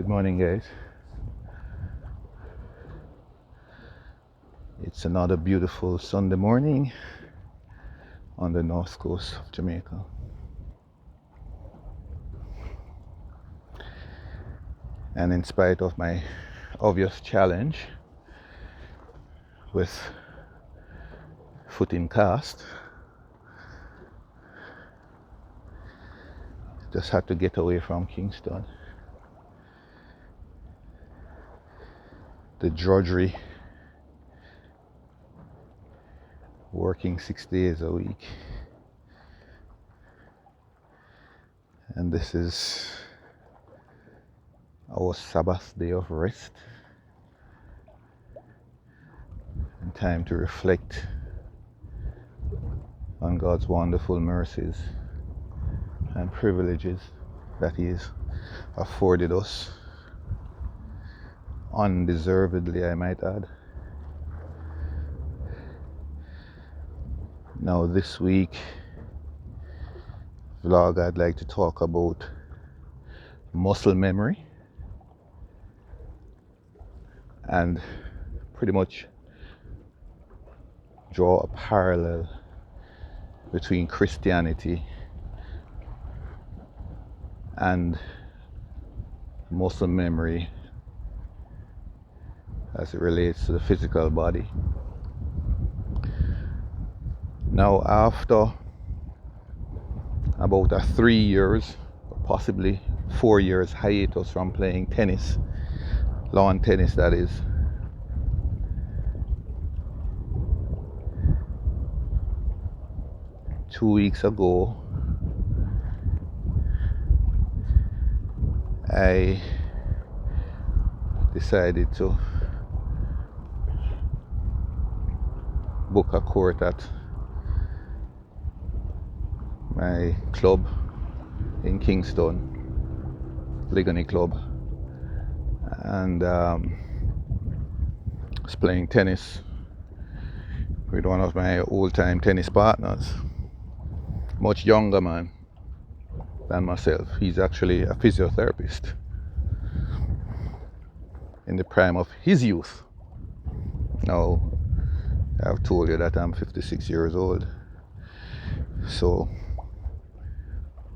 Good morning, guys. It's another beautiful Sunday morning on the north coast of Jamaica. And in spite of my obvious challenge with footing cast, just had to get away from Kingston. The drudgery, working 6 days a week. And this is our Sabbath day of rest and time to reflect on God's wonderful mercies and privileges that He has afforded us, undeservedly, I might add. Now this week vlog, I'd like to talk about muscle memory and pretty much draw a parallel between Christianity and muscle memory as it relates to the physical body. Now, after about a 3 years, or possibly 4 years hiatus from playing tennis, lawn tennis that is, two weeks ago, I decided to book a court at my club in Kingston, Ligony Club, and was playing tennis with one of my old-time tennis partners, much younger man than myself. He's actually a physiotherapist in the prime of his youth. Now, I've told you that I'm 56 years old, so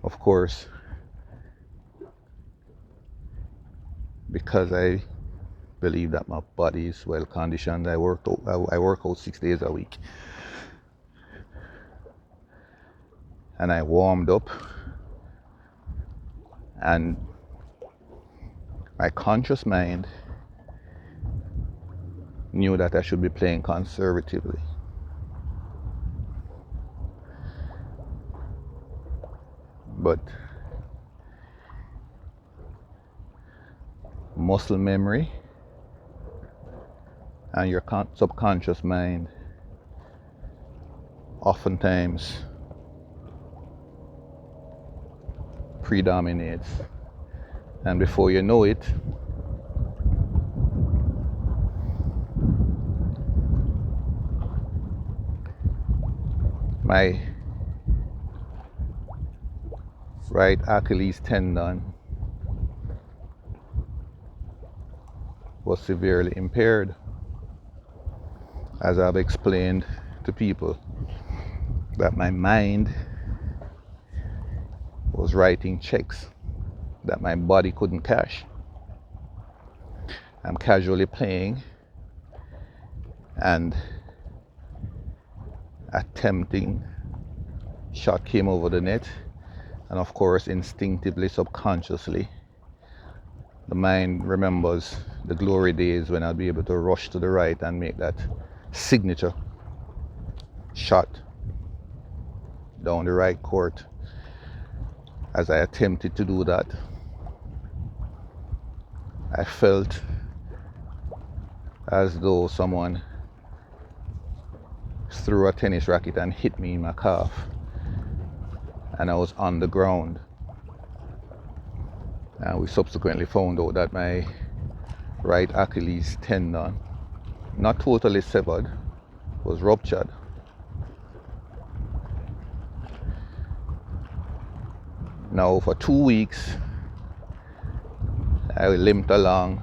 of course, because I believe that my body is well conditioned, I work out 6 days a week, and I warmed up, and my conscious mind knew that I should be playing conservatively. But muscle memory and your subconscious mind oftentimes predominates, and before you know it, my right Achilles tendon was severely impaired, as I've explained to people, that my mind was writing checks that my body couldn't cash. I'm casually playing and attempting shot came over the net, and of course instinctively, subconsciously, the mind remembers the glory days when I'll be able to rush to the right and make that signature shot down the right court. As I attempted to do that, I felt as though someone threw a tennis racket and hit me in my calf, and I was on the ground. And we subsequently found out that my right Achilles tendon, not totally severed, was ruptured. Now, for 2 weeks, I limped along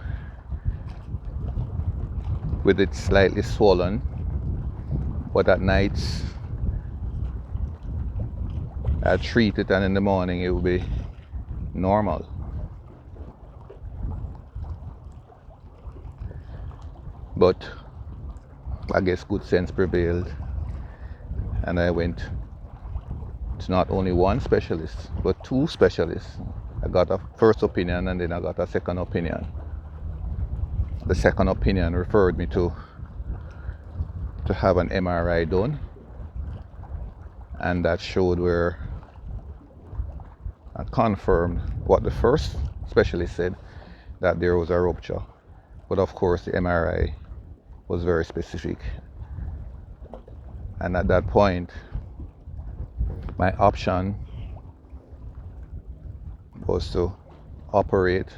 with it slightly swollen, but at nights I treat it and in the morning it will be normal. But I guess good sense prevailed, and I went to not only one specialist but two specialists. I got a first opinion and then I got a second opinion. The second opinion referred me to have an MRI done, and that showed where I confirmed what the first specialist said, that there was a rupture. But of course the MRI was very specific, and at that point my option was to operate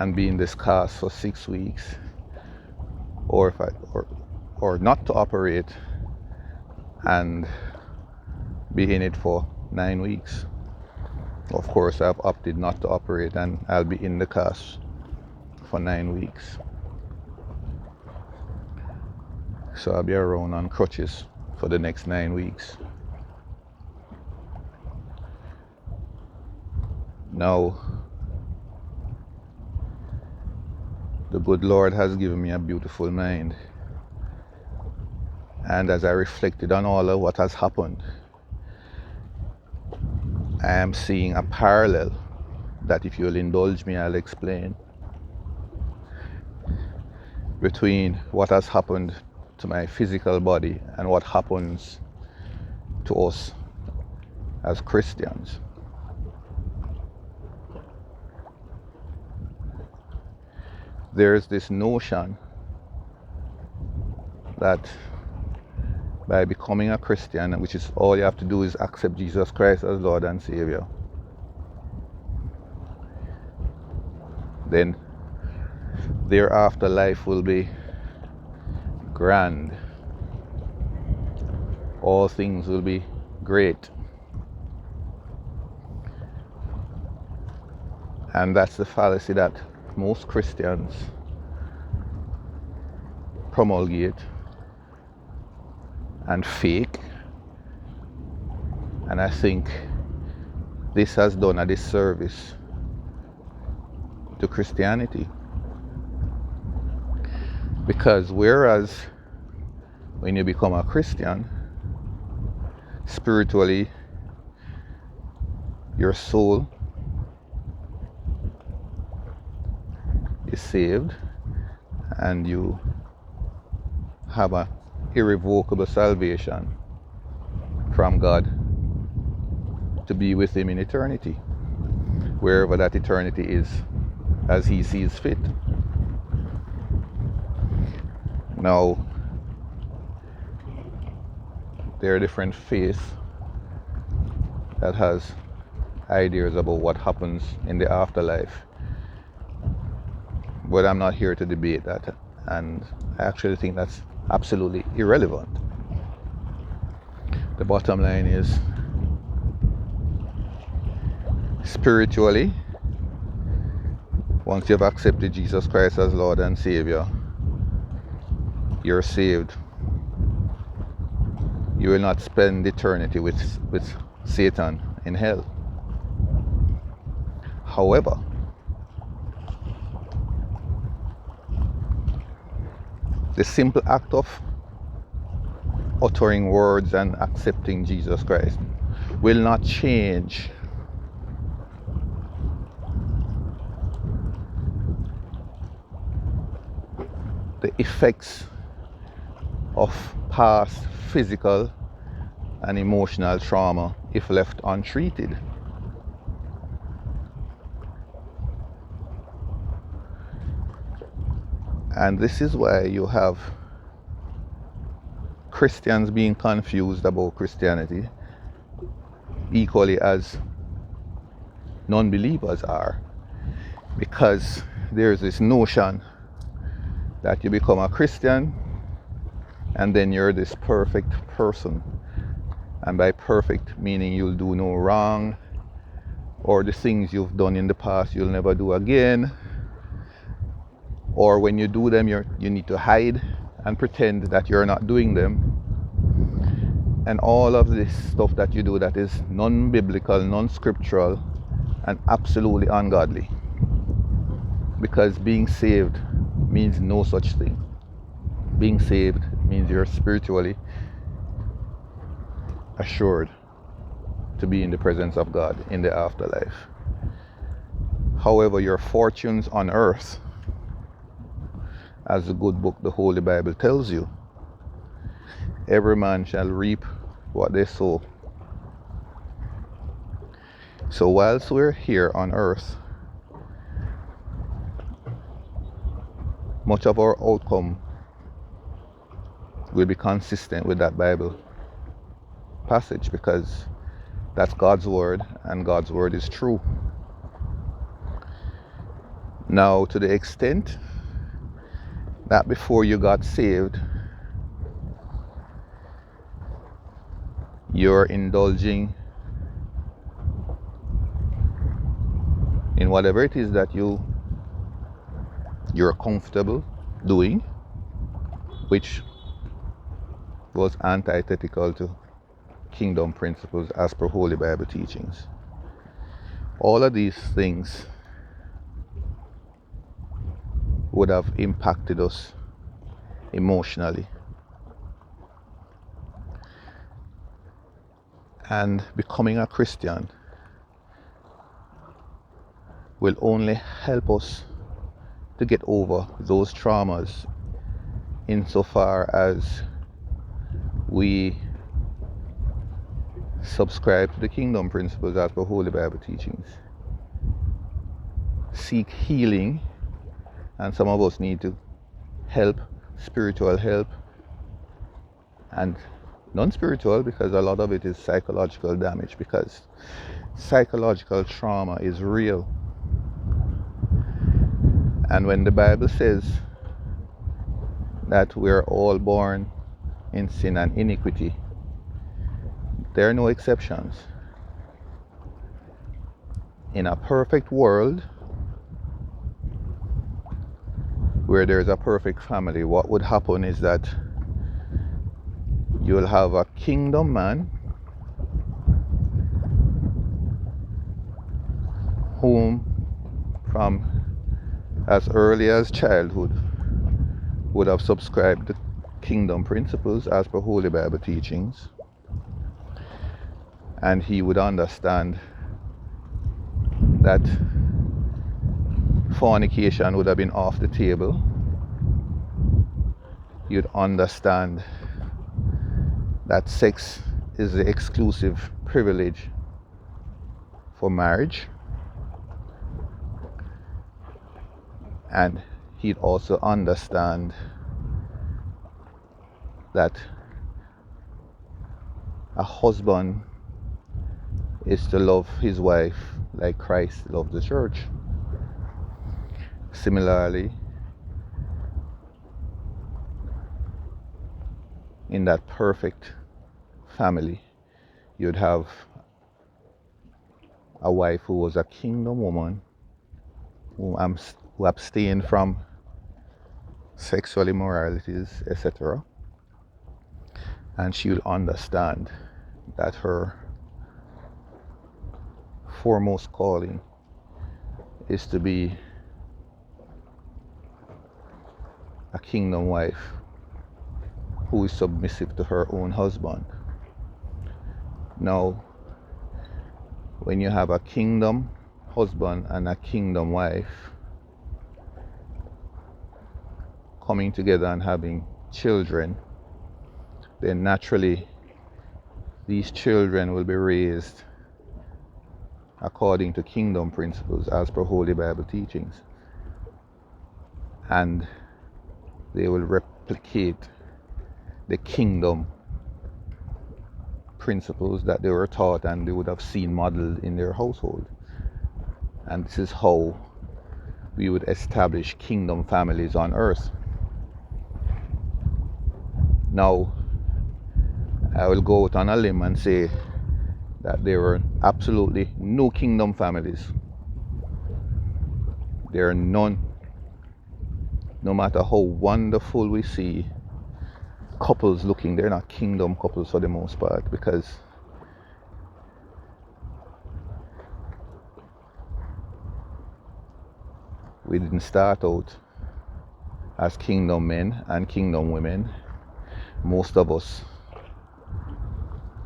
and be in this cast for 6 weeks, or not to operate and be in it for 9 weeks. Of course I've opted not to operate, and I'll be in the cast for 9 weeks. So I'll be around on crutches for the next 9 weeks. Now, the good Lord has given me a beautiful mind, and as I reflected on all of what has happened, I am seeing a parallel that, if you'll indulge me, I'll explain, between what has happened to my physical body and what happens to us as Christians. There's this notion that by becoming a Christian, which is all you have to do is accept Jesus Christ as Lord and Savior, then thereafter life will be grand. All things will be great. And that's the fallacy that most Christians promulgate and fake. And I think this has done a disservice to Christianity. Because whereas when you become a Christian, spiritually, your soul is saved and you have an irrevocable salvation from God to be with Him in eternity, wherever that eternity is, as He sees fit. Now, there are different faiths that has ideas about what happens in the afterlife, but I'm not here to debate that, and I actually think that's absolutely irrelevant. The bottom line is, spiritually, once you've accepted Jesus Christ as Lord and Savior, you're saved. You will not spend eternity with Satan in hell. However, the simple act of uttering words and accepting Jesus Christ will not change the effects of past physical and emotional trauma if left untreated. And this is why you have Christians being confused about Christianity equally as non-believers are, because there's this notion that you become a Christian and then you're this perfect person, and by perfect meaning you'll do no wrong, or the things you've done in the past you'll never do again, or when you do them you need to hide and pretend that you're not doing them, and all of this stuff that you do that is non-biblical, non-scriptural, and absolutely ungodly, because being saved means no such thing. Being saved means you're spiritually assured to be in the presence of God in the afterlife. However, your fortunes on earth, as the good book, the Holy Bible, tells you, every man shall reap what they sow. So whilst we're here on earth, much of our outcome will be consistent with that Bible passage, because that's God's word, and God's word is true. Now, to the extent that before you got saved, you're indulging in whatever it is that you're comfortable doing, which was antithetical to kingdom principles as per Holy Bible teachings. All of these things would have impacted us emotionally, and becoming a Christian will only help us to get over those traumas, insofar as we subscribe to the kingdom principles as per Holy Bible teachings, seek healing, and some of us need to help, spiritual help, and non-spiritual, because a lot of it is psychological damage, because psychological trauma is real. And when the Bible says that we're all born in sin and iniquity, there are no exceptions. In a perfect world where there's a perfect family, what would happen is that you'll have a kingdom man whom from as early as childhood would have subscribed to kingdom principles as per Holy Bible teachings, and he would understand that fornication would have been off the table. You'd understand that sex is the exclusive privilege for marriage, and he'd also understand that a husband is to love his wife like Christ loved the church. Similarly, in that perfect family, you'd have a wife who was a kingdom woman, who abstained from sexual immoralities, etc. And she will understand that her foremost calling is to be a kingdom wife who is submissive to her own husband. Now, when you have a kingdom husband and a kingdom wife coming together and having children, then naturally these children will be raised according to kingdom principles as per Holy Bible teachings, and they will replicate the kingdom principles that they were taught and they would have seen modeled in their household. And this is how we would establish kingdom families on earth. Now, I will go out on a limb and say that there were absolutely no kingdom families. There are none. No matter how wonderful we see couples looking, they're not kingdom couples for the most part, because we didn't start out as kingdom men and kingdom women. Most of us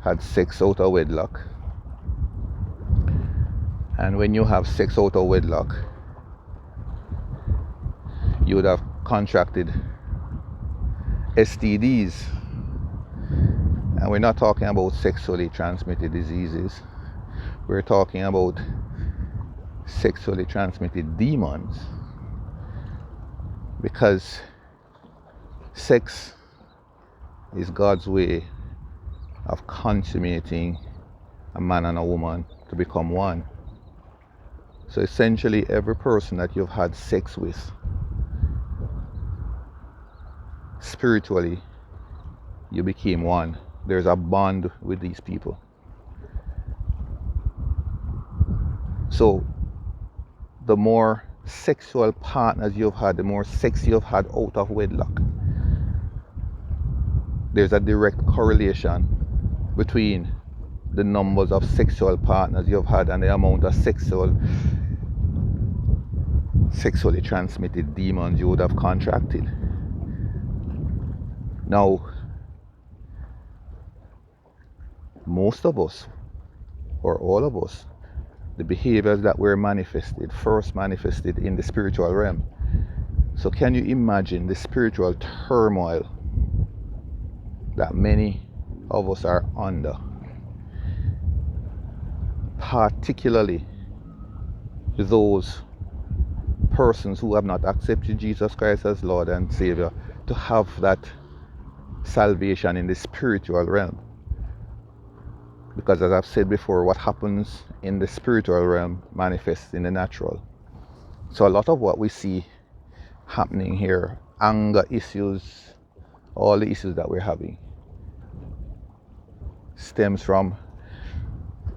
had sex out of wedlock. And when you have sex out of wedlock, you would have contracted STDs. And we're not talking about sexually transmitted diseases. We're talking about sexually transmitted demons. Because sex is God's way of consummating a man and a woman to become one. So essentially, every person that you've had sex with, spiritually, you became one. There's a bond with these people. So the more sexual partners you've had, the more sex you've had out of wedlock, there's a direct correlation between the numbers of sexual partners you've had and the amount of sexually transmitted demons you would have contracted. Now, most of us, or all of us, the behaviors that were first manifested in the spiritual realm. So can you imagine the spiritual turmoil that many of us are under? Particularly those persons who have not accepted Jesus Christ as Lord and Savior, to have that salvation in the spiritual realm. Because as I've said before, what happens in the spiritual realm manifests in the natural. So a lot of what we see happening here, anger issues, all the issues that we're having, stems from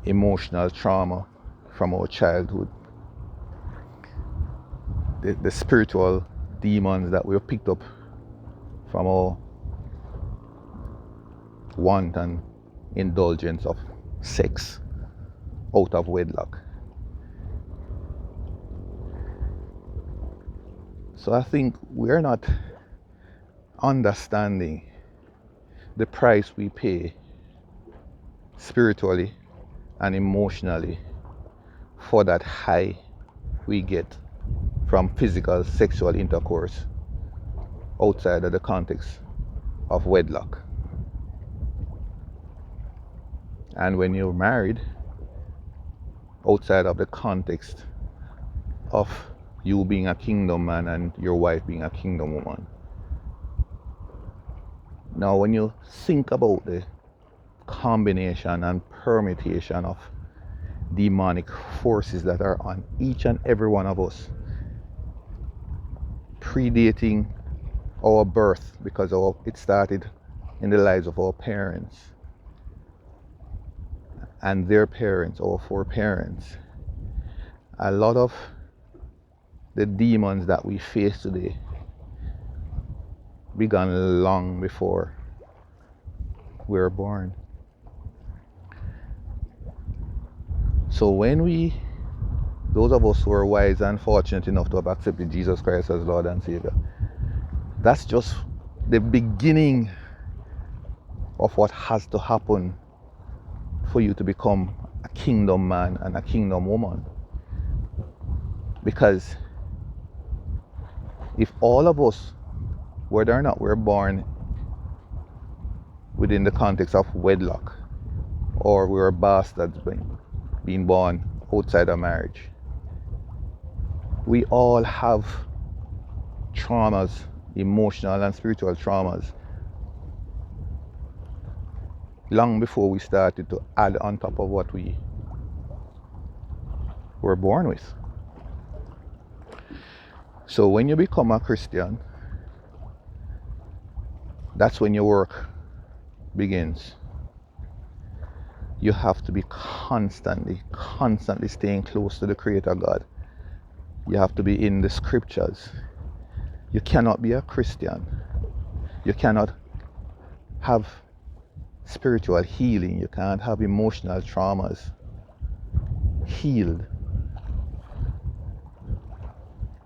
emotional trauma from our childhood. The spiritual demons that we picked up from our want and indulgence of sex out of wedlock. So I think we're not understanding the price we pay spiritually and emotionally for that high we get from physical sexual intercourse outside of the context of wedlock. And when you're married, outside of the context of you being a kingdom man and your wife being a kingdom woman. Now, when you think about the combination and permutation of demonic forces that are on each and every one of us, predating our birth, because it started in the lives of our parents and their parents, our foreparents. A lot of the demons that we face today began long before we were born. So when those of us who are wise and fortunate enough to have accepted Jesus Christ as Lord and Savior, that's just the beginning of what has to happen for you to become a kingdom man and a kingdom woman. Because if all of us, whether or not we're born within the context of wedlock, or we're bastards being born outside of marriage, we all have traumas, emotional and spiritual traumas, long before we started to add on top of what we were born with. So when you become a Christian, that's when your work begins. You have to be constantly staying close to the Creator God. You have to be in the scriptures. You cannot be a Christian. You cannot have spiritual healing. You can't have emotional traumas healed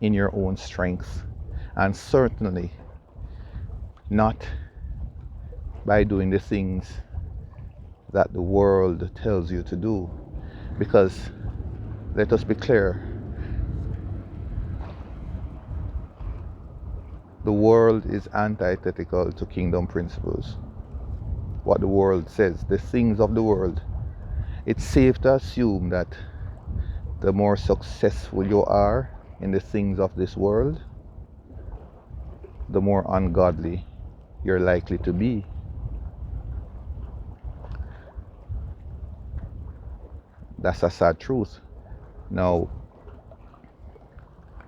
in your own strength. And certainly not by doing the things that the world tells you to do. Because let us be clear, the world is antithetical to kingdom principles. What the world says, the things of the world. It's safe to assume that the more successful you are in the things of this world, the more ungodly you're likely to be. That's a sad truth. Now,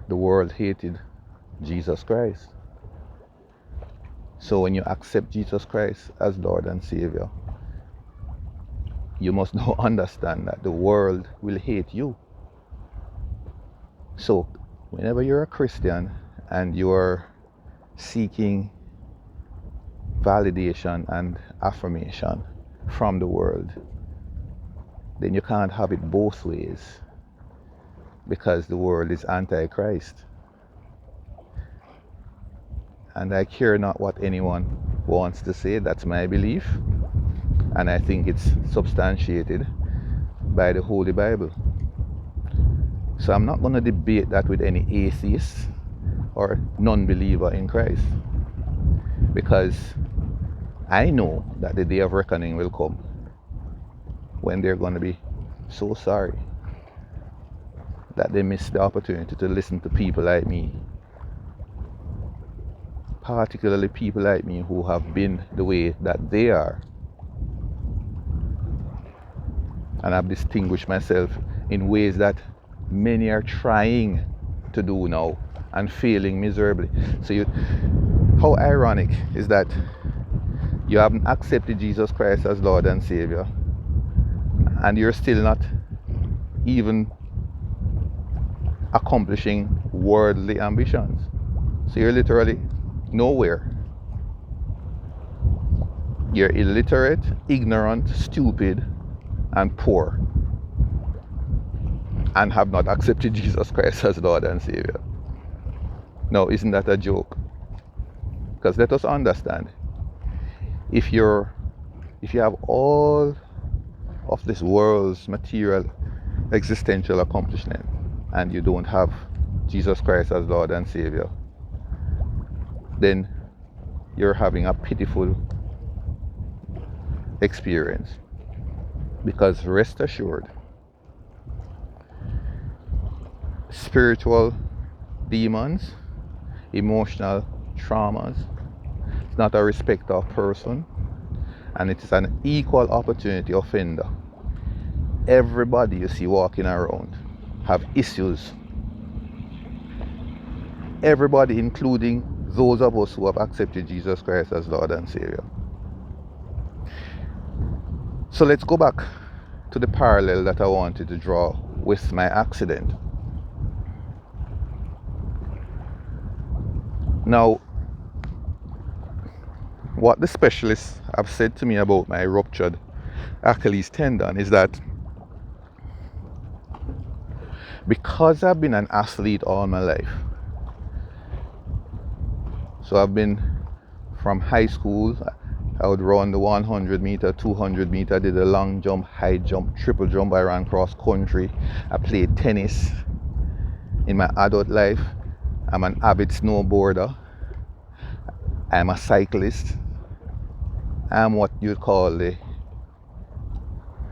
the world hated Jesus Christ. So when you accept Jesus Christ as Lord and Savior, you must now understand that the world will hate you. So whenever you're a Christian and you're seeking validation and affirmation from the world, then you can't have it both ways, because the world is anti-Christ. And I care not what anyone wants to say. That's my belief, and I think it's substantiated by the Holy Bible. So I'm not going to debate that with any atheist or non-believer in Christ, because I know that the day of reckoning will come when they're going to be so sorry that they missed the opportunity to listen to people like me, particularly people like me who have been the way that they are, and I've distinguished myself in ways that many are trying to do now and failing miserably. So how ironic is that you haven't accepted Jesus Christ as Lord and Savior, and you're still not even accomplishing worldly ambitions. So you're literally nowhere. You're illiterate, ignorant, stupid, and poor, and have not accepted Jesus Christ as Lord and Savior. Now, isn't that a joke? Because let us understand, if you have all of this world's material existential accomplishment and you don't have Jesus Christ as Lord and Savior, then you're having a pitiful experience. Because rest assured, spiritual demons, emotional traumas, it's not a respect of person, and it is an equal opportunity offender. Everybody you see walking around have issues. Everybody, including those of us who have accepted Jesus Christ as Lord and Savior. So let's go back to the parallel that I wanted to draw with my accident. Now, what the specialists have said to me about my ruptured Achilles tendon is that because I've been an athlete all my life, so I've been from high school, I would run the 100 meter, 200 meter, I did a long jump, high jump, triple jump, I ran cross country, I played tennis. In my adult life, I'm an avid snowboarder, I'm a cyclist, I'm what you'd call the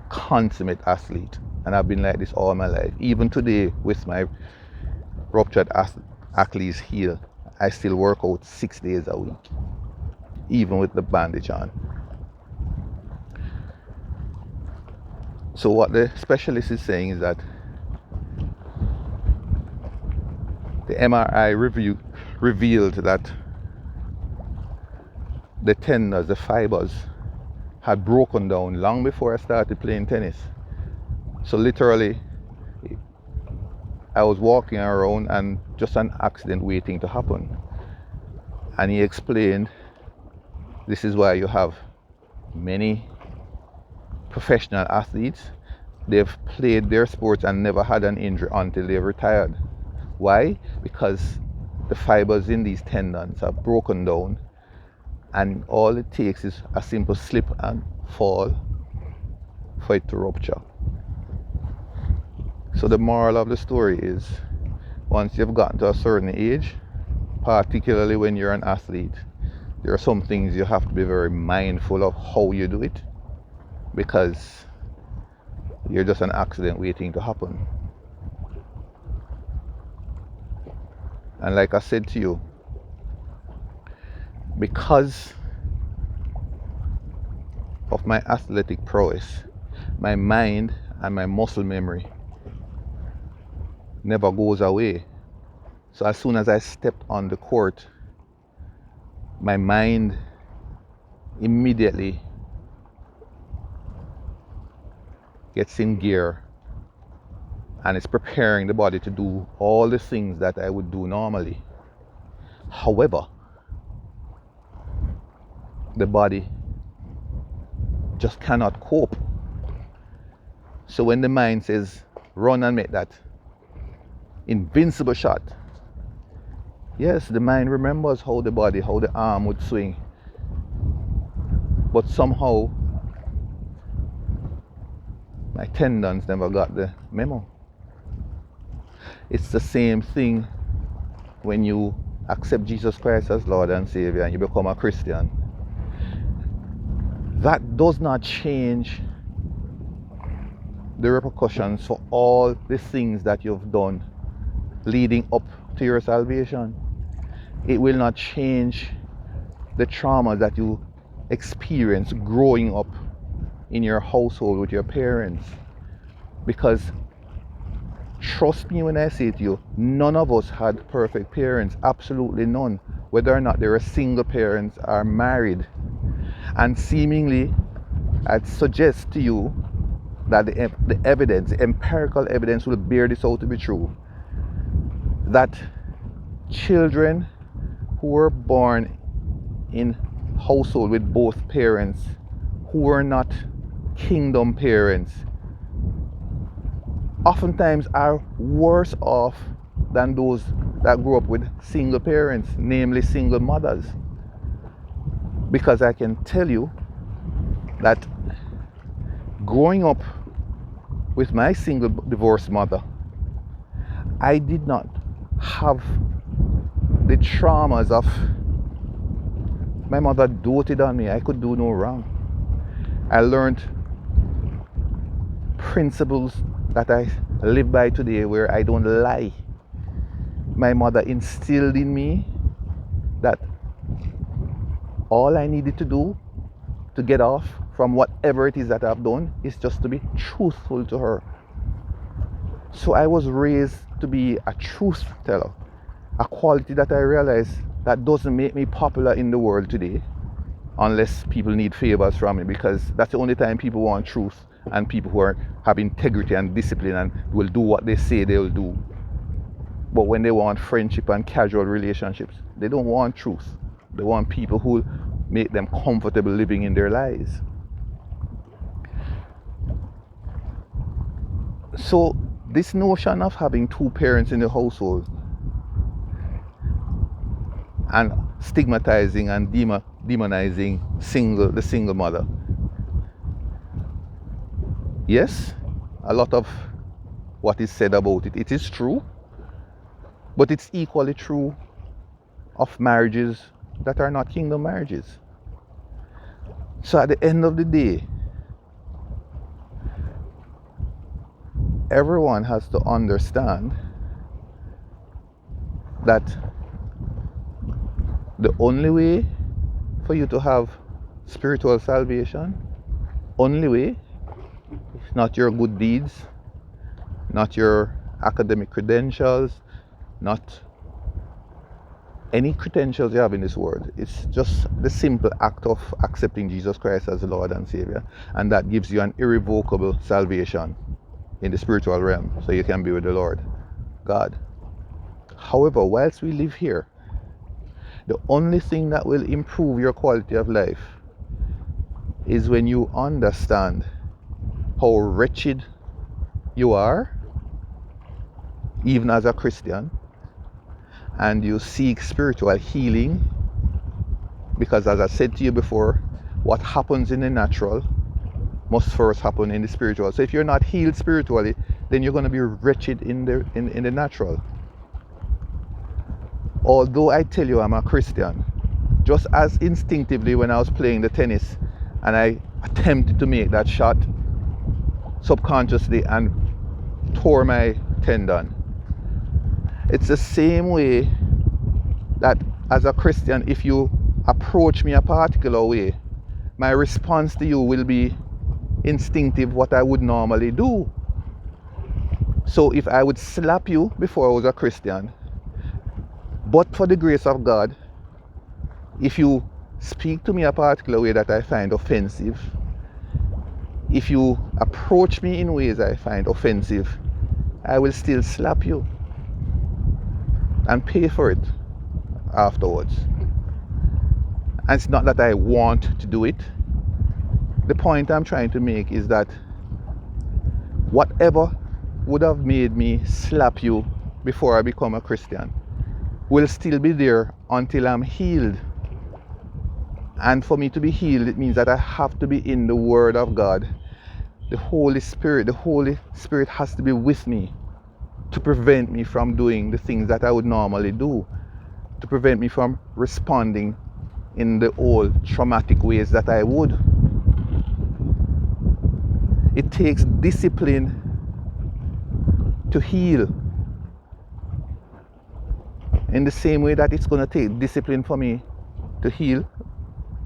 consummate athlete, and I've been like this all my life. Even today, with my ruptured Achilles heel, I still work out 6 days a week, even with the bandage on. So what the specialist is saying is that the MRI revealed that the tendons, the fibers had broken down long before I started playing tennis. So literally, I was walking around and just an accident waiting to happen. And he explained, this is why you have many professional athletes. They've played their sports and never had an injury until they've retired. Why? Because the fibers in these tendons are broken down, and all it takes is a simple slip and fall for it to rupture. So the moral of the story is, once you've gotten to a certain age, particularly when you're an athlete, there are some things you have to be very mindful of how you do it, because you're just an accident waiting to happen. And like I said to you, because of my athletic prowess, my mind and my muscle memory never goes away. So as soon as I step on the court, my mind immediately gets in gear and it's preparing the body to do all the things that I would do normally. However, the body just cannot cope. So when the mind says, run and make that invincible shot, yes, the mind remembers how the body, how the arm would swing. But somehow, my tendons never got the memo. It's the same thing when you accept Jesus Christ as Lord and Savior and you become a Christian. That does not change the repercussions for all the things that you've done leading up to your salvation. It will not change the trauma that you experience growing up in your household with your parents. Because trust me when I say to you, none of us had perfect parents, absolutely none, whether or not they were single parents or married. And seemingly, I'd suggest to you that the evidence, the empirical evidence will bear this out to be true, that children who were born in household with both parents, who were not kingdom parents, oftentimes are worse off than those that grew up with single parents, namely single mothers. Because I can tell you that growing up with my single divorced mother, I did not have the traumas of my mother doted on me. I could do no wrong. I learned principles that I live by today, where I don't lie. My mother instilled in me that all I needed to do to get off from whatever it is that I've done is just to be truthful to her. So I was raised to be a truth teller, a quality that I realize that doesn't make me popular in the world today, unless people need favors from me, because that's the only time people want truth and people who have integrity and discipline and will do what they say they'll do. But when they want friendship and casual relationships, they don't want truth. They want people who make them comfortable living in their lives. So this notion of having two parents in the household and stigmatizing and demonizing the single mother. Yes, a lot of what is said about it, it is true, but it's equally true of marriages that are not kingdom marriages. So at the end of the day, everyone has to understand that the only way for you to have spiritual salvation, only way, is not your good deeds, not your academic credentials, not any credentials you have in this world. It's just the simple act of accepting Jesus Christ as the Lord and Savior, and that gives you an irrevocable salvation in the spiritual realm, so you can be with the Lord God. However, whilst we live here, the only thing that will improve your quality of life is when you understand how wretched you are, even as a Christian, and you seek spiritual healing. Because as I said to you before, what happens in the natural must first happen in the spiritual. So if you're not healed spiritually, then you're going to be wretched in the natural. Although I tell you I'm a Christian, just as instinctively when I was playing the tennis and I attempted to make that shot subconsciously and tore my tendon, it's the same way that as a Christian, if you approach me a particular way, my response to you will be instinctive, what I would normally do. So if I would slap you before I was a Christian, but for the grace of God, if you speak to me a particular way that I find offensive, if you approach me in ways I find offensive, I will still slap you and pay for it afterwards. And it's not that I want to do it. The point I'm trying to make is that whatever would have made me slap you before I become a Christian will still be there until I'm healed. And for me to be healed, it means that I have to be in the Word of God. The Holy Spirit has to be with me to prevent me from doing the things that I would normally do, to prevent me from responding in the old traumatic ways that I would. It takes discipline to heal. In the same way that it's going to take discipline for me to heal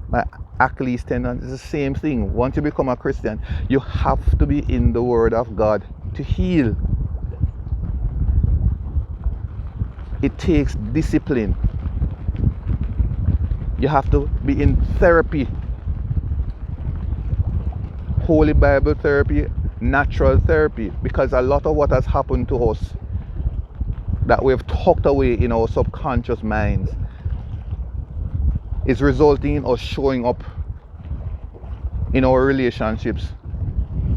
my Achilles tendon, it's the same thing. Once you become a Christian, you have to be in the Word of God to heal. It takes discipline. You have to be in therapy. Holy Bible therapy, natural therapy, because a lot of what has happened to us that we've tucked away in our subconscious minds is resulting in us showing up in our relationships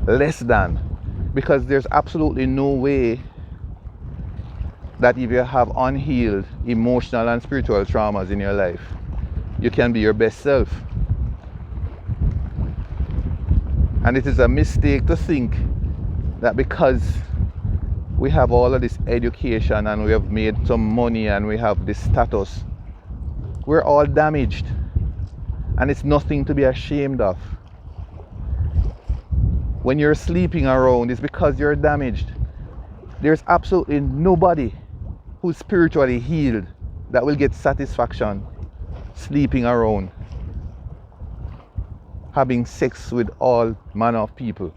less than, because there's absolutely no way that if you have unhealed emotional and spiritual traumas in your life, you can be your best self. And it is a mistake to think that because we have all of this education and we have made some money and we have this status, we're all damaged. And it's nothing to be ashamed of. When you're sleeping around, it's because you're damaged. There's absolutely nobody who's spiritually healed that will get satisfaction sleeping around, having sex with all manner of people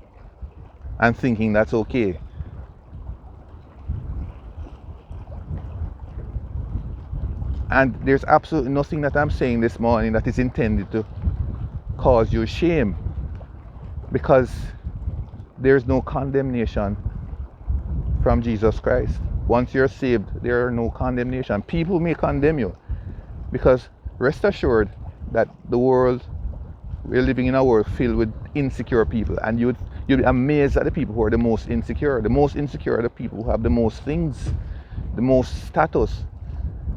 and thinking that's okay. And there's absolutely nothing that I'm saying this morning that is intended to cause you shame, because there's no condemnation from Jesus Christ. Once you're saved, there are no condemnation. People may condemn you, because rest assured that we're living in a world filled with insecure people, and you'd be amazed at the people who are the most insecure. The most insecure are the people who have the most things, the most status.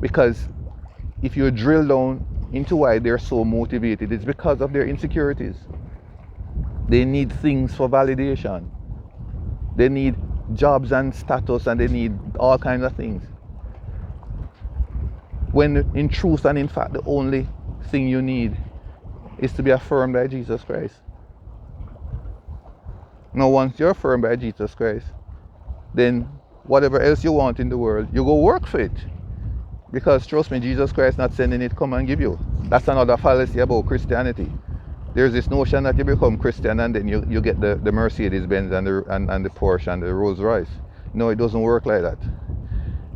Because if you drill down into why they're so motivated, it's because of their insecurities. They need things for validation. They need jobs and status, and they need all kinds of things. When in truth and in fact, the only thing you need is to be affirmed by Jesus Christ. Now, once you're affirmed by Jesus Christ, then whatever else you want in the world, you go work for it. Because trust me, Jesus Christ not sending it come and give you. That's another fallacy about Christianity. There's this notion that you become Christian and then you get the Mercedes-Benz and the Porsche and the Rolls-Royce. No, it doesn't work like that.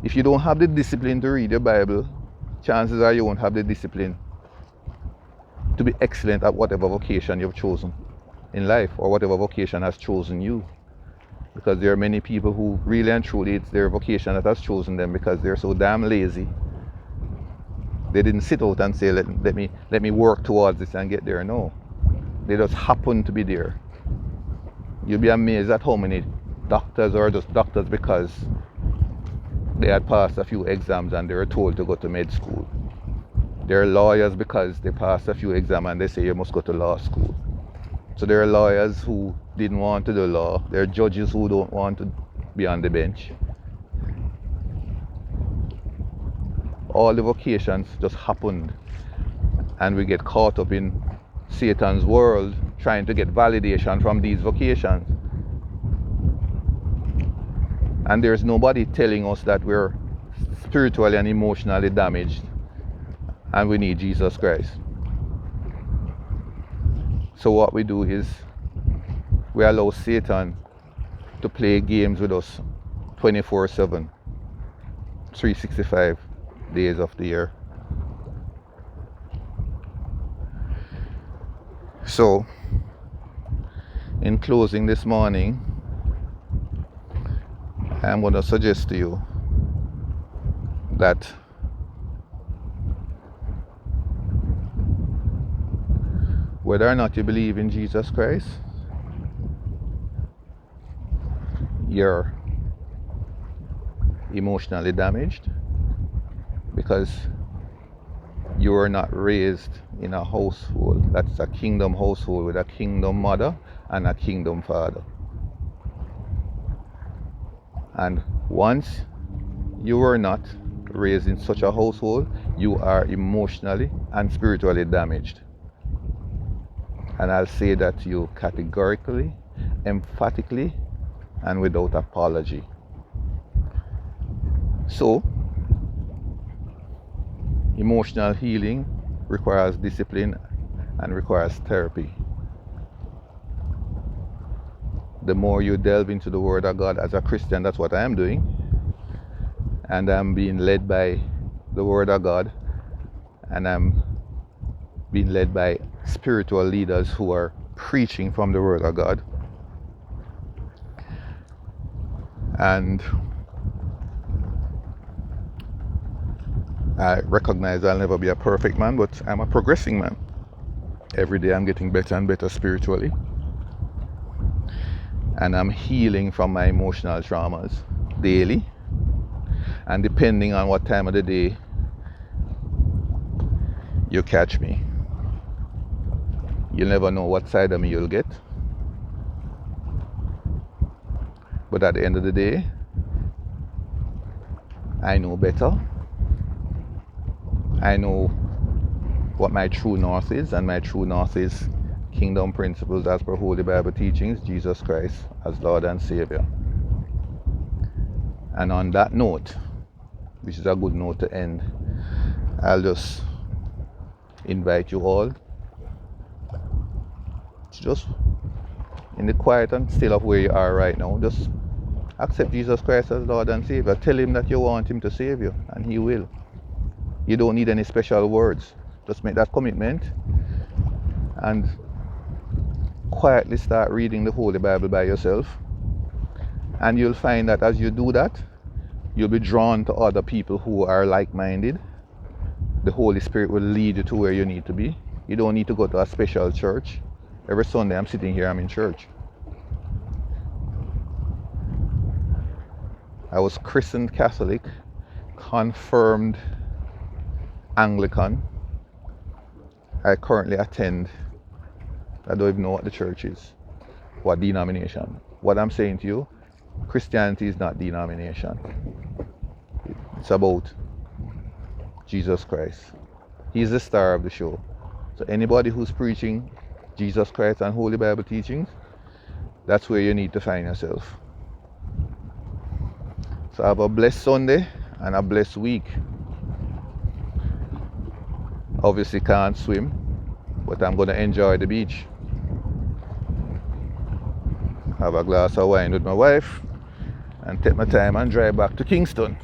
If you don't have the discipline to read your Bible, chances are you won't have the discipline to be excellent at whatever vocation you've chosen in life, or whatever vocation has chosen you. Because there are many people who really and truly it's their vocation that has chosen them, because they're so damn lazy. They didn't sit out and say, let me work towards this and get there. No. They just happen to be there. You'll be amazed at how many doctors are just doctors because they had passed a few exams and they were told to go to med school. There are lawyers because they passed a few exams and they say you must go to law school. So there are lawyers who didn't want to do law. There are judges who don't want to be on the bench. All the vocations just happened, and we get caught up in Satan's world trying to get validation from these vocations. And there's nobody telling us that we're spiritually and emotionally damaged and we need Jesus Christ. So what we do is we allow Satan to play games with us 24/7, 365 days of the year. So, in closing this morning, I'm going to suggest to you that whether or not you believe in Jesus Christ, you're emotionally damaged because you were not raised in a household that's a kingdom household with a kingdom mother and a kingdom father. And once you were not raised in such a household, you are emotionally and spiritually damaged. And I'll say that to you categorically, emphatically, and without apology. So, emotional healing requires discipline and requires therapy. The more you delve into the Word of God as a Christian, that's what I am doing. And I'm being led by the Word of God. And I'm being led by spiritual leaders who are preaching from the Word of God. And I recognize I'll never be a perfect man, but I'm a progressing man. Every day I'm getting better and better spiritually. And I'm healing from my emotional traumas daily. And depending on what time of the day you catch me, you'll never know what side of me you'll get. But at the end of the day, I know better. I know what my true north is, and my true north is kingdom principles as per Holy Bible teachings, Jesus Christ as Lord and Savior. And on that note, which is a good note to end, I'll just invite you all to just, in the quiet and still of where you are right now, just accept Jesus Christ as Lord and Savior. Tell Him that you want Him to save you, and He will. You don't need any special words. Just make that commitment and quietly start reading the Holy Bible by yourself. And you'll find that as you do that, you'll be drawn to other people who are like-minded. The Holy Spirit will lead you to where you need to be. You don't need to go to a special church. Every Sunday I'm sitting here, I'm in church. I was christened Catholic, confirmed Anglican. I currently attend, I don't even know what the church is, what denomination. What I'm saying to you, Christianity is not denomination. It's about Jesus Christ. He's the star of the show. So anybody who's preaching Jesus Christ and Holy Bible teachings, that's where you need to find yourself. So have a blessed Sunday and a blessed week. Obviously can't swim, but I'm going to enjoy the beach. Have a glass of wine with my wife and take my time and drive back to Kingston.